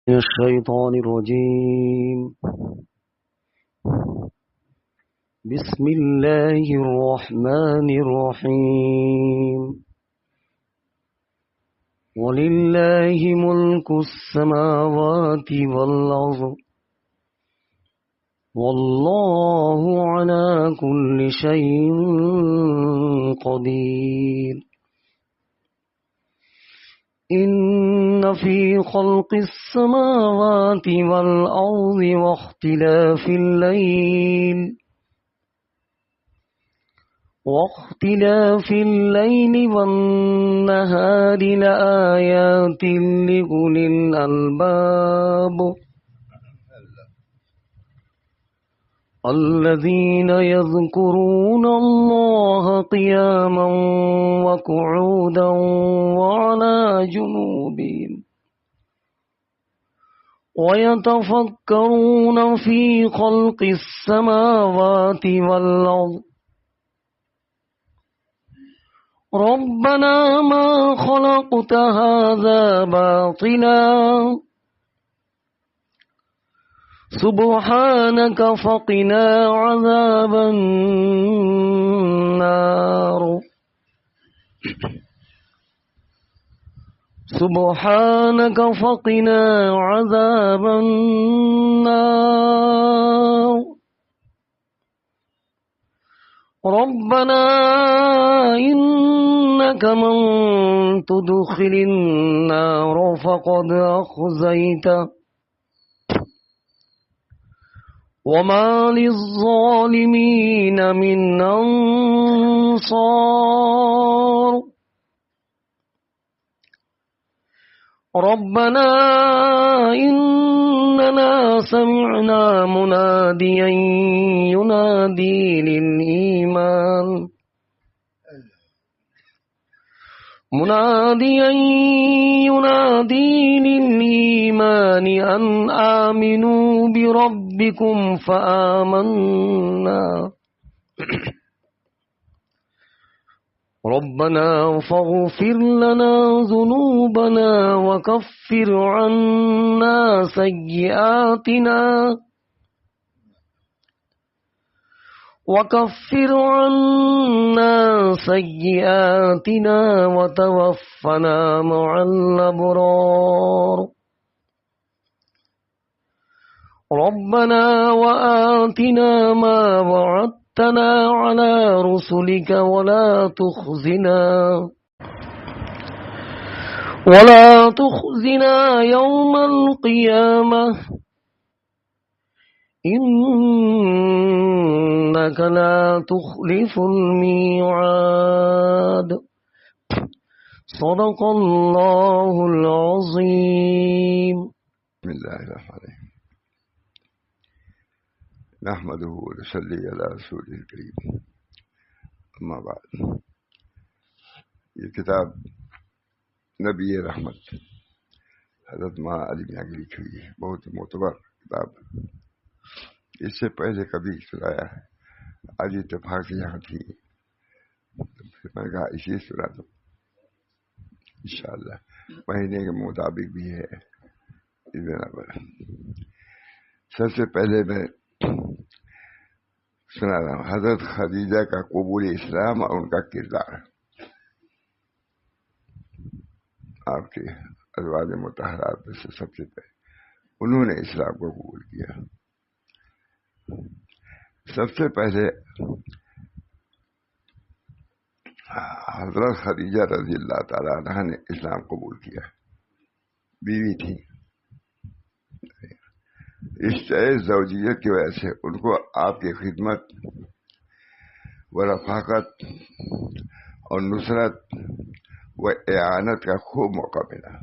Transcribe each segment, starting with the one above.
الشيطان الرجيم. بسم الله الرحمن الرحيم. ولله ملك السماوات والأرض والله على كل شيء قدير. إن في خلق السماوات والأرض واختلاف الليل والنهار لآيات لأولي الألباب الذين يذكرون الله قياما وقعودا وعلى جنوبهم ويتفكرون في خلق السماوات والأرض ربنا ما خلقت هذا باطلا سبحانك فقنا عذاب النار. سبحانك فقنا عذاب النار. ربنا إنك من تدخل النار فقد أخزيته وما للظالمين من أنصار. ربنا إننا سمعنا مناديا ينادي للإيمان أن آمنوا بربكم فآمنا. ربنا فاغفر لنا ذنوبنا وكفر عنا سيئاتنا وتوفنا مع الأبرار. ربنا وآتنا ما وعدتنا على رسلك ولا تخزنا يوم القيامة إنك لا تخلف الميعاد. صدق الله العظيم. بسم الله الرحمن الرحيم. نحمده ونصلي على رسوله الكريم. اما بعد، یہ کتاب نبی رحمت حضرت مولانا علی میاں کی لکھی ہوئی ہے، بہت معتبر کتاب. اس سے پہلے کبھی سنایا ہے، آج اتفاق سے یہاں تھی پھر میں نے کہا اسی سنا دو انشاءاللہ. مہینے کے مطابق بھی ہے. سب سے پہلے میں سنا رہا ہوں حضرت خدیجہ کا قبول اسلام اور ان کا کردار. آپ کے ازواج مطہرات میں سے سب سے پہلے انہوں نے اسلام کو قبول کیا. سب سے پہلے حضرت خدیجہ رضی اللہ تعالی عنہ نے اسلام قبول کیا. بیوی تھی. رشتہ زوجیت کی وجہ سے ان کو آپ کی خدمت و رفاقت اور نصرت و اعانت کا خوب موقع ملا.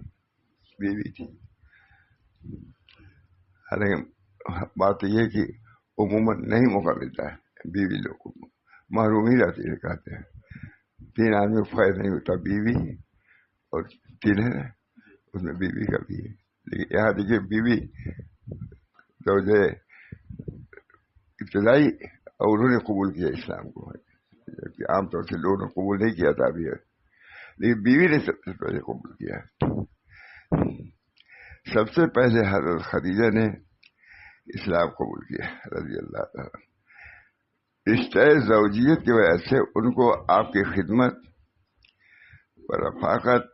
بیوی تھی. حالانکہ بات یہ کہ عموماً نہیں موقع ملتا ہے، بیوی لوگ کو محروم ہی رہتی ہے. کہتے ہیں 3 آدمی فائد نہیں ہوتا، بیوی اور 3 ہے اس میں بیوی کا بھی ہے. لیکن یہاں دیکھیے بیوی زوجہ ابتدائی اور انہوں نے قبول کیا اسلام کو، جبکہ عام طور سے لوگوں نے قبول نہیں کیا تھا ابھی، لیکن بیوی نے سب سے پہلے قبول کیا. سب سے پہلے حضرت خدیجہ نے اسلام قبول کیا رضی اللہ تعالیٰ. رشتہ زوجیت کی وجہ سے ان کو آپ کی خدمت و رفاقت،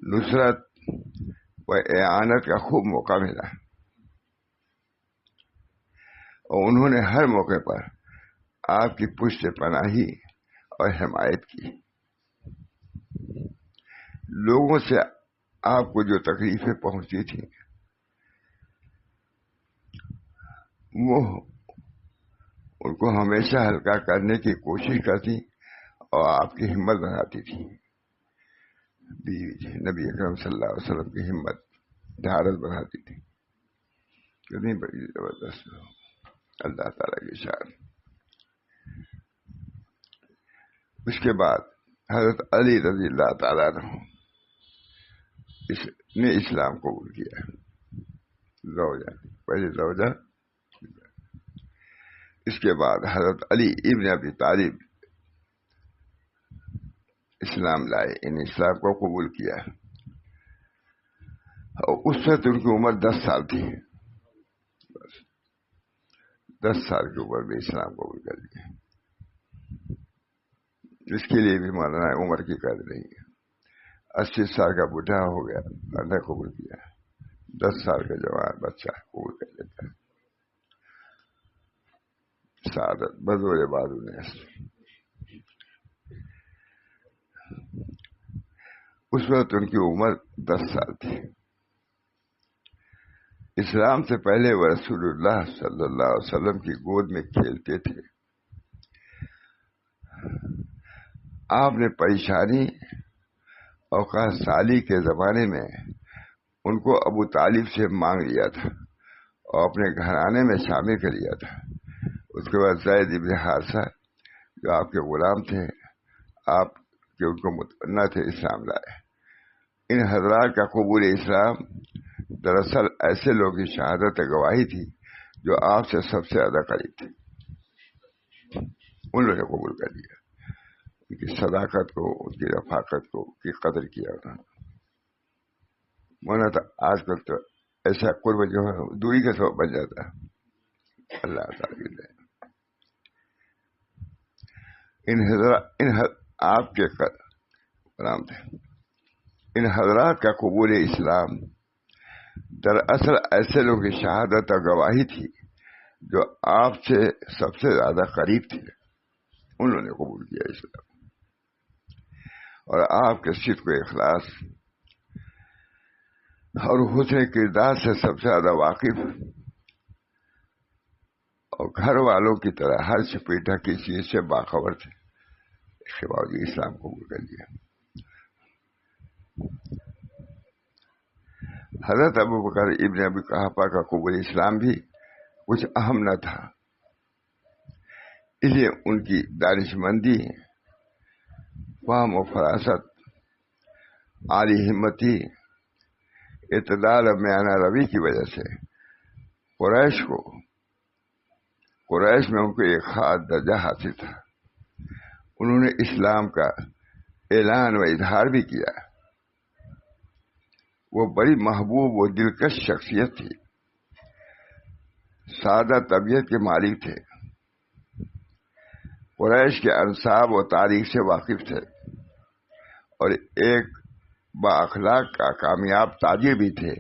نصرت و اعانت کا خوب موقع ملا، اور انہوں نے ہر موقع پر آپ کی پشت پناہی اور حمایت کی. لوگوں سے آپ کو جو تکلیفیں پہنچتی تھیں وہ ان کو ہمیشہ ہلکا کرنے کی کوشش کرتی اور آپ کی ہمت بڑھاتی تھی. نبی اکرم صلی اللہ علیہ وسلم کی ہمت ڈھارس بڑھاتی تھی. کتنی بڑی زبردست اللہ تعالیٰ کی شان. اس کے بعد حضرت علی رضی اللہ تعالیٰ عنہ نے اسلام قبول کیا. زوجہ پہلے زوجہ، اس کے بعد حضرت علی ابن ابی طالب اسلام لائے، ان اسلام کو قبول کیا. اور اس وقت ان کی عمر 10 سال تھی. بس 10 سال کی عمر میں اسلام قبول کر لیا. اس کے لیے بھی ماننا ہے عمر کی قدر نہیں ہے. 80 سال کا بوڑھا ہو گیا اللہ قبول کیا، 10 سال کا جوان بچہ قبول کر لیتا ہے. سعادت بزور بازو نے. اس وقت ان کی عمر 10 سال تھی. اسلام سے پہلے وہ رسول اللہ صلی اللہ علیہ وسلم کی گود میں کھیلتے تھے. آپ نے پریشانی اور قحط سالی کے زمانے میں ان کو ابو طالب سے مانگ لیا تھا اور اپنے گھرانے میں شامل کر لیا تھا. اس کے بعد زید ابن حارثہ جو آپ کے غلام تھے، آپ کے ان کو متمنا تھے، اسلام لائے. ان حضرات کا قبول اسلام دراصل ایسے لوگوں کی شہادت گواہی تھی جو آپ سے سب سے زیادہ قریب تھے. انہوں نے قبول کر لیا. ان کی صداقت کو، ان کی رفاقت کو کی قدر کیا انہوں نے. مولانا تو آج کل تو ایسا قرب جو ہے دوری کا سبب بن جاتا ہے. اللہ تعالیٰ آپ کے نام تھے. ان حضرات کا قبول اسلام دراصل ایسے لوگوں کی شہادت اور گواہی تھی جو آپ سے سب سے زیادہ قریب تھے. انہوں نے قبول کیا اسلام، اور آپ کے صدق و اخلاص اور حسن کردار سے سب سے زیادہ واقف، اور گھر والوں کی طرح ہر چپیٹا کی چیز سے باخبر تھے. اس کے باوجود اسلام قبول کر لیا. حضرت ابوبکر ابن ابی قحافہ کا قبول اسلام بھی کچھ اہم نہ تھا. اس لیے ان کی دانش مندی، فہم و فراست، عالی ہمتی، اعتدال اور میانہ روی کی وجہ سے قریش میں ان کو ایک خاص درجہ حاصل تھا. انہوں نے اسلام کا اعلان و اظہار بھی کیا. وہ بڑی محبوب و دلکش شخصیت تھی، سادہ طبیعت کے مالک تھے، قریش کے انصاب و تاریخ سے واقف تھے، اور ایک با اخلاق کا کامیاب تاجر بھی تھے.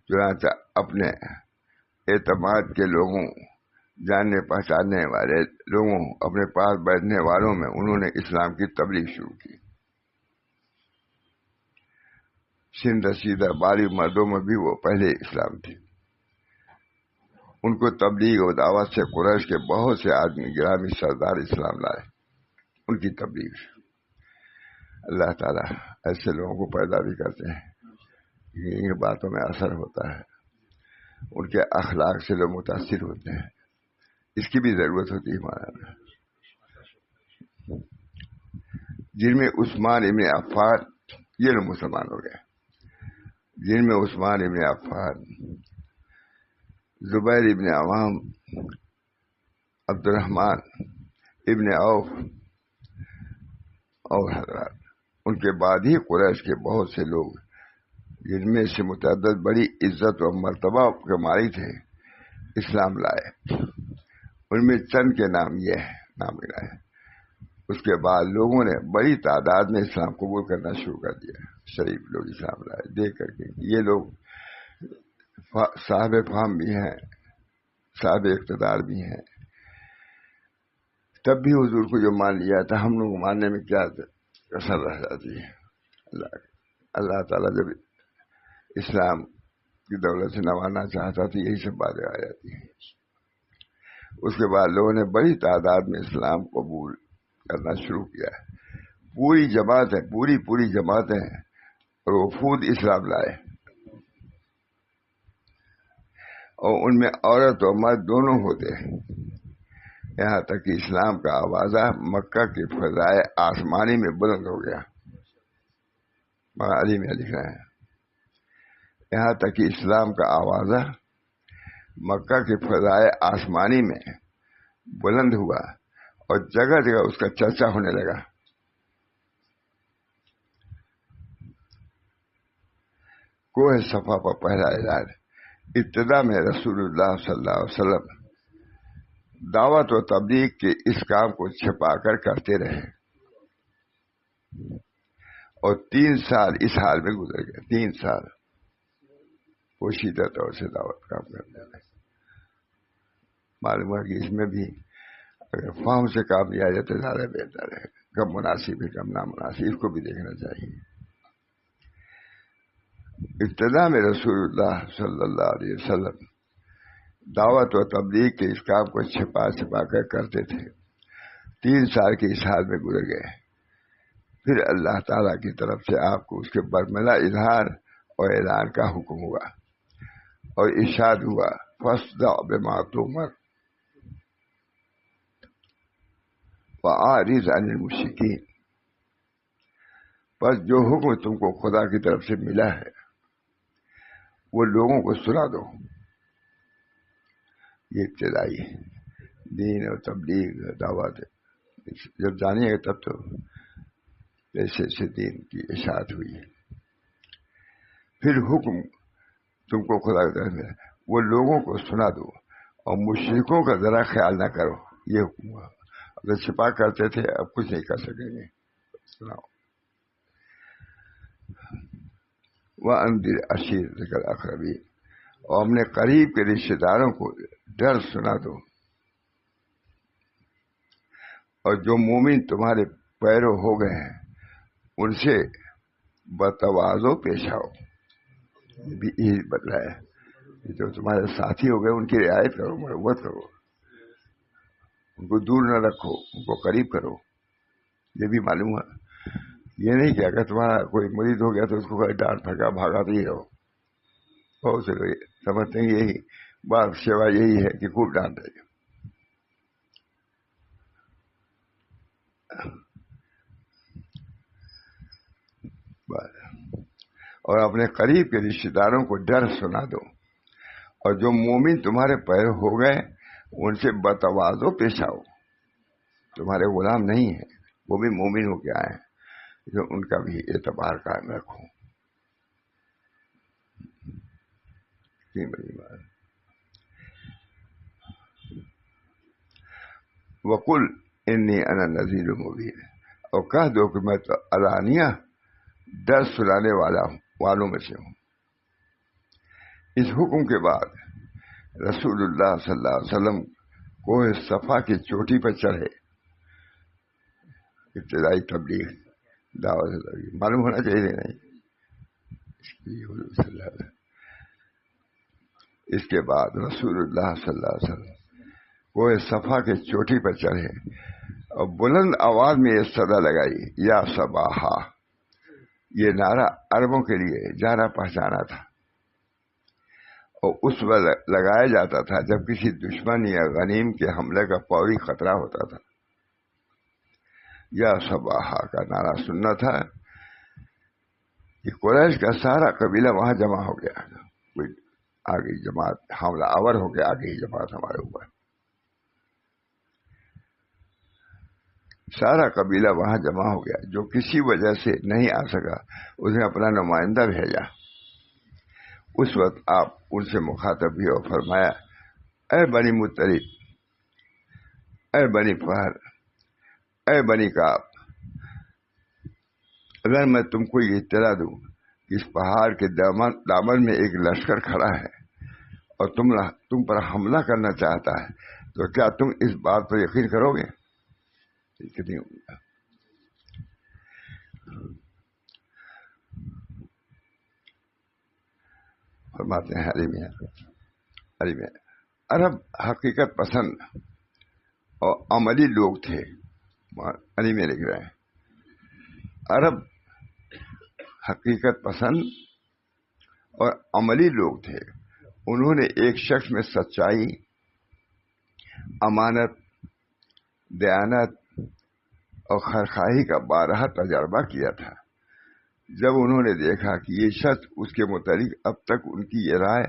چنانچہ اپنے اعتماد کے لوگوں، جاننے پہچاننے والے لوگوں، اپنے پاس بیٹھنے والوں میں انہوں نے اسلام کی تبلیغ شروع کی. سن رسیدہ بالغ مردوں میں بھی وہ پہلے اسلام تھے. ان کو تبلیغ و دعوت سے قریش کے بہت سے آدمی گرامی سردار اسلام لائے. ان کی تبلیغ اللہ تعالیٰ ایسے لوگوں کو پیدا بھی کرتے ہیں، ان باتوں میں اثر ہوتا ہے، ان کے اخلاق سے لوگ متاثر ہوتے ہیں. اس کی بھی ضرورت ہوتی ہے ہمارا. جن میں عثمان ابن عفان، یہ لوگ مسلمان ہو گئے. جن میں عثمان ابن عفان، زبیر ابن عوام، عبد الرحمن ابن عوف اور حضرات. ان کے بعد ہی قریش کے بہت سے لوگ جن میں سے متعدد بڑی عزت و مرتبہ کے مالک تھے اسلام لائے. ان میں چند کے نام یہ ہے نام گنا ہے. اس کے بعد لوگوں نے بڑی تعداد میں اسلام قبول کرنا شروع کر دیا. شریف لوگ اسلام لائے دیکھ کر کے یہ لوگ صاحب فہم بھی ہیں, صاحب اقتدار بھی ہیں. تب بھی حضور کو جو مان لیا تھا ہم لوگ ماننے میں کیا کسر رہ جاتی ہے. اللہ تعالیٰ جب اسلام کی دولت سے نوازنا چاہتا تو یہی سب باتیں آ جاتی ہیں. اس کے بعد لوگوں نے بڑی تعداد میں اسلام قبول کرنا شروع کیا. پوری جماعتیں پوری جماعتیں اور وفود اسلام لائے, اور ان میں عورت اور مرد دونوں ہوتے ہیں. یہاں تک کہ اسلام کا آوازہ مکہ کے فضائے آسمانی میں بلند ہو گیا. علی میں لکھ رہے ہیں یہاں تک کہ اسلام کا آوازہ مکہ کے فضائے آسمانی میں بلند ہوا اور جگہ جگہ اس کا چرچا ہونے لگا. کوہ صفا پر پہلا اعلان. ابتدا میں رسول اللہ صلی اللہ علیہ وسلم دعوت و تبلیغ کے اس کام کو چھپا کر کرتے رہے, اور 3 سال اس حال میں گزر گئے. 3 سال پوشیدہ طور سے دعوت کام کرتے رہے. معلوم ہے کہ اس میں بھی اگر فہم سے کام لیا جائے تو زیادہ بہتر ہے. کم مناسب ہے کم نامناسب, اس کو بھی دیکھنا چاہیے. ابتدا میں رسول اللہ صلی اللہ علیہ وسلم دعوت و تبلیغ کے اس کام کو چھپا کر کرتے تھے. 3 سال کے اس حال میں گزر گئے. پھر اللہ تعالیٰ کی طرف سے آپ کو اس کے برملا اظہار اور اعلان کا حکم ہوا اور ارشاد ہوا فاصدع بما تؤمر وأعرض عن المشرکین. بس جو حکم تم کو خدا کی طرف سے ملا ہے وہ لوگوں کو سنا دو. یہ ابتدائی دین اور تبلیغ دعوت جب جانیے گا تب تو ایسے دین کی اشاعت ہوئی. پھر حکم تم کو خدا کی طرف سے وہ لوگوں کو سنا دو اور مشرکوں کا ذرا خیال نہ کرو. یہ حکم ہوا. اگر چھپا کرتے تھے اب کچھ نہیں کر سکیں گے. سناؤ. وَأَنذِرْ عَشِيرَتَكَ الْأَقْرَبِينَ. اور اپنے قریب کے رشتے داروں کو ڈر سنا دو. اور جو مومن تمہارے پیرو ہو گئے ہیں ان سے بتواضع پیش آؤ. یہ بدلا ہے. جو تمہارے ساتھی ہو گئے ان کی رعایت کرو, مربت کرو, ان کو دور نہ رکھو, ان کو قریب کرو. یہ بھی معلوم ہے. یہ نہیں کہ اگر تمہارا کوئی مرید ہو گیا تو اس کو ڈانٹ پھکا بھاگاتے ہی رہو. بہت سے لوگ سمجھتے ہیں یہی بات سوا یہی ہے کہ خوب ڈانٹ دے. اور اپنے قریب کے رشتے داروں کو ڈر سنا دو. اور جو مومن تمہارے پیر ہو گئے ان سے بتواضع پیش آؤ. تمہارے غلام نہیں ہیں, وہ بھی مومن ہو کے آئے ہیں, جو ان کا بھی اعتبار قائم رکھو. بڑی بات. وقل انی انا النذیر المبین. اور کہہ دو کہ میں تو علانیہ ڈر سنانے والوں میں سے ہوں. اس حکم کے بعد رسول اللہ صلی اللہ علیہ وسلم کوہ صفا کی چوٹی پر چڑھے. ابتدائی تبلیغ دعوت معلوم ہونا چاہیے نہیں. اس کے بعد رسول اللہ صلی اللہ علیہ وسلم کوہ صفا کے چوٹی پر چڑھے اور بلند آواز میں یہ صدا لگائی یا صباحا. یہ نعرہ عربوں کے لیے جانا پہچانا تھا اور اس وقت لگایا جاتا تھا جب کسی دشمن یا غنیم کے حملے کا فوری خطرہ ہوتا تھا. یا صباحا کا نعرہ سننا تھا کہ قریش کا سارا قبیلہ وہاں جمع ہو گیا. کوئی آگے جماعت حملہ آور ہو گیا, آگے ہی جماعت ہمارے اوپر. سارا قبیلہ وہاں جمع ہو گیا. جو کسی وجہ سے نہیں آ سکا اس نے اپنا نمائندہ بھیجا اس وقت آپ ان سے مخاطب بھی اور فرمایا اے بنی مطلب، اے بنی فہر، اے بنی کعب، اگر میں تم کو یہ اطلاع دوں کہ اس پہاڑ کے دامن میں ایک لشکر کھڑا ہے اور تم پر حملہ کرنا چاہتا ہے تو کیا تم اس بات پر یقین کرو گے؟ کتنی فرماتے ہیں علی میں عرب حقیقت پسند اور عملی لوگ تھے. علی میں لکھ رہے ہیں عرب حقیقت پسند اور عملی لوگ تھے. انہوں نے ایک شخص میں سچائی، امانت، دیانت اور خیرخواہی کا بارہا تجربہ کیا تھا. جب انہوں نے دیکھا کہ یہ شخص اس کے متعلق اب تک ان کی یہ رائے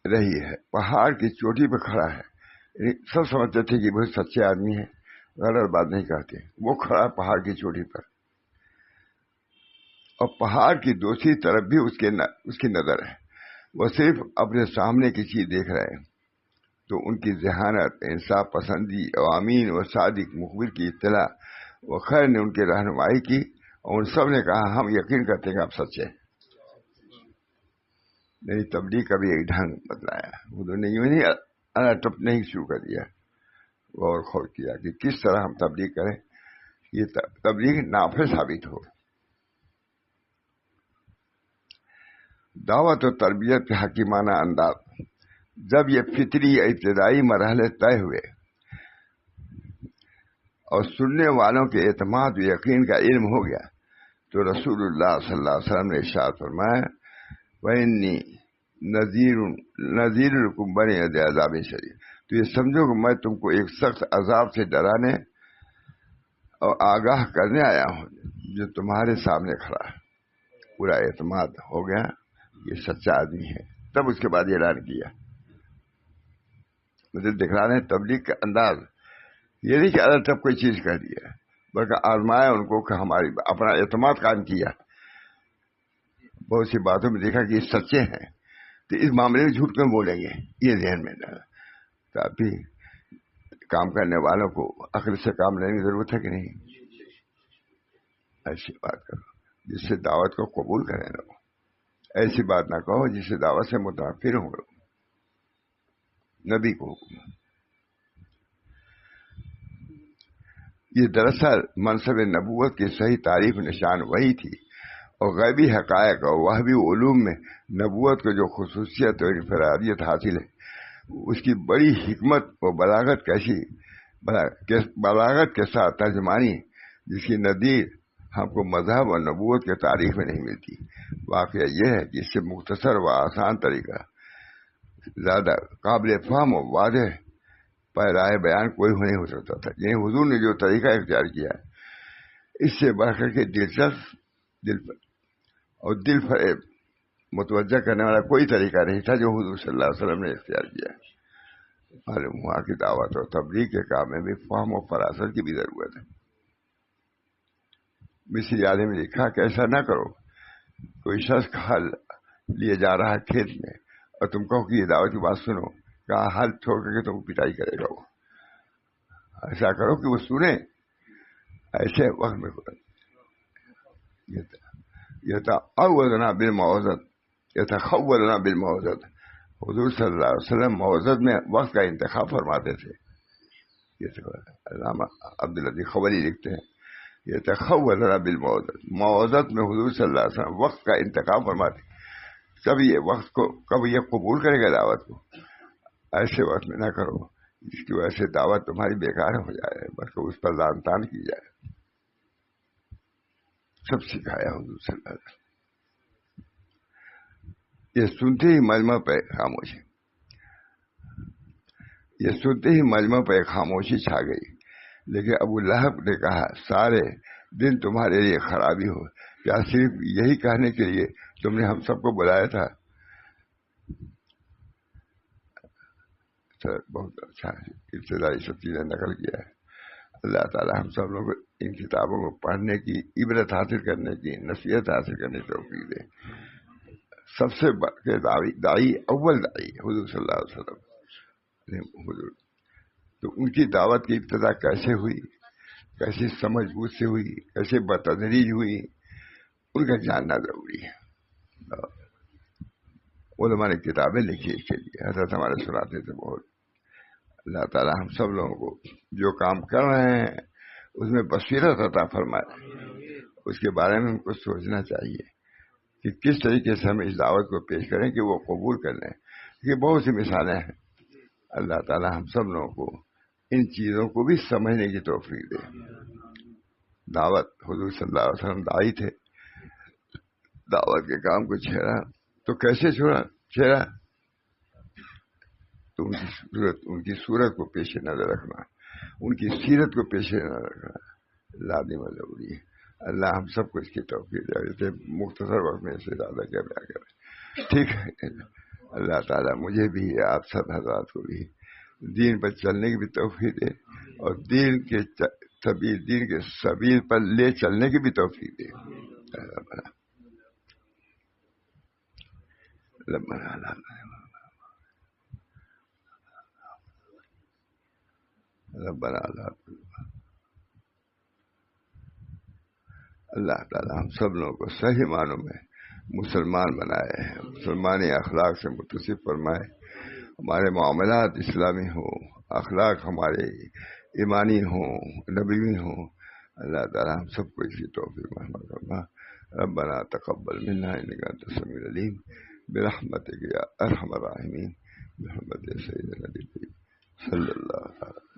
رہی ہے، پہاڑ کی چوٹی پہ کھڑا ہے، سب سمجھتے تھے کہ بہت سچے آدمی ہیں، غلط بات نہیں کہتے، وہ کھڑا ہے پہاڑ کی چوٹی پر اور پہاڑ کی دوسری طرف بھی اس کی نظر ہے، وہ صرف اپنے سامنے کی چیز دیکھ رہے ہیں. تو ان کی ذہانت، انصاف پسندی اور امین و صادق مخبر کی اطلاع و خیر نے ان کی رہنمائی کی اور ان سب نے کہا ہم یقین کرتے ہیں کہ آپ سچے ہیں. نہیں، تبلیغ کا بھی ایک ڈھنگ بتلایا، انہوں نے یوں نہیں ٹپ نہیں شروع کر دیا، غور خور کیا کہ کس طرح ہم تبلیغ کریں یہ تبلیغ نافع ثابت ہو. دعوت و تربیت کے حکیمانہ انداز. جب یہ فطری ابتدائی مرحلے طے ہوئے اور سننے والوں کے اعتماد و یقین کا علم ہو گیا تو رسول اللہ صلی اللہ علیہ وسلم نے ارشاد فرمایا وَإِنِّي نَذِيرٌ لَكُمْ بَيْنَ يَدَيْ عَذَابٍ شَدِيدٍ. تو یہ سمجھو کہ میں تم کو ایک سخت عذاب سے ڈرانے اور آگاہ کرنے آیا ہوں جو تمہارے سامنے کھڑا ہے. پورا اعتماد ہو گیا، یہ سچا آدمی ہے. تب اس کے بعد یہ اعلان کیا. مجھے دکھلانے تبلیغ کا انداز یہ نہیں کہ اللہ تب کوئی چیز کہہ دیا، بلکہ آزمایا ان کو کہ ہماری اپنا اعتماد قائم کیا. بہت سی باتوں میں دیکھا کہ یہ سچے ہیں تو اس معاملے میں جھوٹ کیوں بولیں گے، یہ ذہن میں ڈالا. تاکہ کام کرنے والوں کو عقل سے کام لینے کی ضرورت ہے کہ نہیں. ایسی بات کرو جس سے دعوت کو قبول کریں لوگ، ایسی بات نہ کہو جس سے دعوت سے متاثر ہوں لوگ. نبی کو حکم. یہ دراصل منصب نبوت کی صحیح تعریف نشان وہی تھی اور غیبی حقائق اور وہبی علوم میں نبوت کو جو خصوصیت اور انفرادیت حاصل ہے اس کی بڑی حکمت اور بلاغت کے ساتھ ترجمانی جس کی نظیر ہم کو مذہب اور نبوت کے تاریخ میں نہیں ملتی. واقعہ یہ ہے کہ اس سے مختصر و آسان طریقہ، زیادہ قابل فہم و واضح پیرائے بیان کوئی نہیں ہو سکتا تھا. یعنی حضور نے جو طریقہ اختیار کیا ہے اس سے بڑھ کر کے دلچسپ اور دل فریب متوجہ کرنے والا کوئی طریقہ نہیں تھا جو حضور صلی اللہ علیہ وسلم نے اختیار کیا. معلوم ہوا کہ دعوت اور تبلیغ کے کام میں بھی فہم و فراست کی بھی ضرورت ہے. مصری آدمی میں لکھا کہ ایسا نہ کرو، کوئی شخص ہل لیے جا رہا ہے کھیت میں اور تم کہو کہ یہ دعوت کی بات سنو، کہا ہل چھوڑ کر کے تم پٹائی کرے گا. وہ ایسا کرو کہ وہ سنے. ایسے وقت میں یتخولنا بالموعظت. حضور صلی اللہ علیہ وسلم موعظت میں وقت کا انتخاب فرماتے تھے. علامہ عبداللطیف خبری لکھتے ہیں یتخولنا بالموعظت. موعظت میں حضور صلی اللہ علیہ وسلم وقت کا انتخاب فرماتے. کب یہ قبول کرے گا دعوت کو؟ ایسے وقت میں نہ کرو جس کی وجہ سے دعوت تمہاری بیکار ہو جائے، بلکہ اس پر لعن طعن کی جائے. سب سکھایا حضور صلی اللہ علیہ وسلم. یہ سنتے ہی مجمع پہ خاموشی چھا گئی. لیکن ابو لہب نے کہا سارے دن تمہارے لیے خرابی ہو، کیا صرف یہی کہنے کے لیے تم نے ہم سب کو بلایا تھا؟ بہت اچھا ابتدائی سب چیزیں نقل کیا ہے. اللہ تعالی ہم سب لوگ ان کتابوں کو پڑھنے کی، عبرت حاصل کرنے کی، نصیحت حاصل کرنے کی توفیق دے. سب سے بڑھ کے داعی اول داعی حضور صلی اللہ علیہ وسلم حضور. تو ان کی دعوت کی ابتدا کیسے ہوئی، کیسی سمجھ بوجھ سے ہوئی، کیسے بتدریج ہوئی، ان کا جاننا ضروری ہے. علماء نے کتابیں لکھی اس کے لیے، حضرت ہمارے سناتے تھے بہت. اللہ تعالیٰ ہم سب لوگوں کو جو کام کر رہے ہیں اس میں بصیرت عطا فرمائے. اس کے بارے میں ہم کو سوچنا چاہیے کہ کس طریقے سے ہم اس دعوت کو پیش کریں کہ وہ قبول کر لیں. یہ بہت سی مثالیں ہیں. اللہ تعالیٰ ہم سب لوگوں کو ان چیزوں کو بھی سمجھنے کی توفیق دے. دعوت، حضور صلی اللہ علیہ وسلم داعی تھے، دعوت کے کام کو چھیڑا تو کیسے چھیڑا؟ تو ان کی صورت کو پیش نظر رکھنا، ان کی سیرت کو پیش نظر رکھنا لازم و ضروری ہے. اللہ ہم سب کو اس کی توفیق دے. مختصر وقت میں سے زیادہ کیا بیان کریں. ٹھیک ہے. اللہ تعالیٰ مجھے بھی، آپ سب حضرات کو بھی دین پر چلنے کی بھی توفیق دے، اور دین کے سبیل پر لے چلنے کی بھی توفیق دے. ربنا اللہ تعالیٰ ہم سب لوگوں کو صحیح معنوں میں مسلمان بنائے، مسلمانی اخلاق سے متصف فرمائے. ہمارے معاملات اسلامی ہوں، اخلاق ہمارے ایمانی ہوں، نبوی ہوں. اللہ تعالیٰ ہم سب کو اسی توفیق محمد فرما. ربنا تقبل منا انک انت السمیع العلیم برحمتک یا ارحم الراحمین، محمد سیدنا نبی صلی اللہ علیہ وسلم.